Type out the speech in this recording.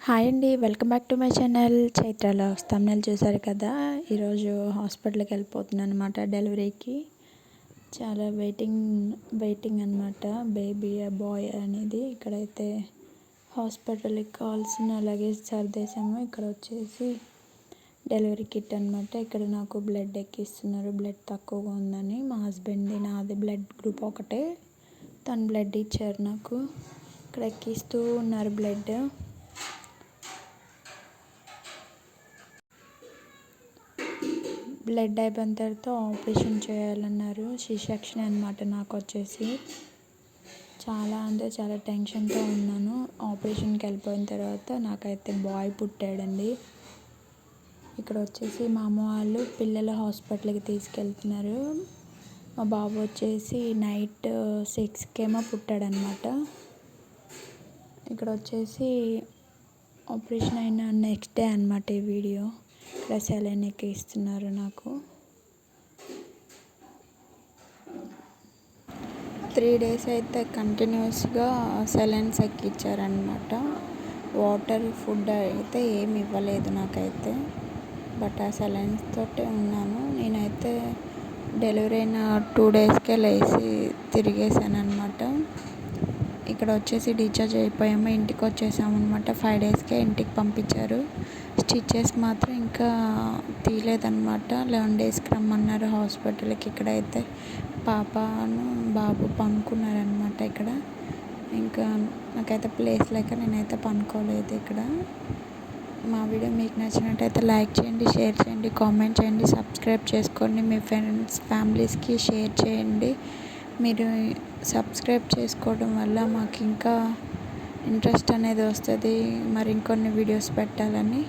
Hi అండి. Welcome back to my channel Chaitra logs. Thumbnail చూసారు కదా. ఈరోజు హాస్పిటల్కి వెళ్ళిపోతున్నాను అనమాట డెలివరీకి. చాలా వెయిటింగ్ అనమాట. బేబీ బాయ్ అనేది. ఇక్కడైతే హాస్పిటల్కి కావాల్సిన లగేజ్ సర్దేశాము. ఇక్కడ వచ్చేసి డెలివరీ కిట్ అనమాట. ఇక్కడ నాకు బ్లడ్ ఎక్కిస్తున్నారు. బ్లడ్ తక్కువగా ఉందని. మా హస్బెండ్ది నాది బ్లడ్ గ్రూప్ ఒకటే. తను బ్లడ్ ఇచ్చారు నాకు. ఇక్కడ ఎక్కిస్తూ ఉన్నారు బ్లడ్. బ్లడ్ అయిపోయిన తర్వాత ఆపరేషన్ చేయాలన్నారు. సి సెక్షన్ అనమాట. నాకు వచ్చేసి చాలా టెన్షన్తో ఉన్నాను. ఆపరేషన్కి వెళ్ళిపోయిన తర్వాత నాకైతే బాయ్ పుట్టాడండి. ఇక్కడ వచ్చేసి మా అమ్మ వాళ్ళు పిల్లల హాస్పిటల్కి తీసుకెళ్తున్నారు. మా బాబు వచ్చేసి నైట్ 6కేమో పుట్టాడనమాట. ఇక్కడ వచ్చేసి ఆపరేషన్ అయిన నెక్స్ట్ డే అనమాట ఈ వీడియో. ఇక్కడ సెలైన్ ఎక్కిస్తున్నారు నాకు. 3 days అయితే కంటిన్యూస్గా సెలైన్స్ ఎక్కించారనమాట. వాటర్ ఫుడ్ అయితే ఏమి ఇవ్వలేదు నాకైతే. బట్ ఆ సెలైన్స్ తోటే ఉన్నాను. నేనైతే డెలివరీ అయిన 2 daysకే లేచి తిరిగేసాను అనమాట. ఇక్కడ వచ్చేసి డిశ్చార్జ్ అయిపోయాము. ఇంటికి వచ్చేసాము అనమాట. 5 daysకే ఇంటికి పంపించారు. స్టిచెస్ మాత్రం ఇంకా తీయలేదన్నమాట. 11 daysకి రమ్మన్నారు హాస్పిటల్కి. ఇక్కడైతే పాపను బాబు పనుకున్నారనమాట. ఇక్కడ ఇంకా నాకైతే ప్లేస్ లేక నేనైతే పనుకోలేదు ఇక్కడ. మా వీడియో మీకు నచ్చినట్టయితే లైక్ చేయండి, షేర్ చేయండి, కామెంట్ చేయండి, సబ్స్క్రైబ్ చేసుకోండి. మీ ఫ్రెండ్స్ ఫ్యామిలీస్కి షేర్ చేయండి. మీరు సబ్స్క్రైబ్ చేసుకోవడం వల్ల మాకు ఇంకా ఇంట్రెస్ట్ అనేది వస్తుంది మరి ఇంకొన్ని వీడియోస్ పెట్టాలని.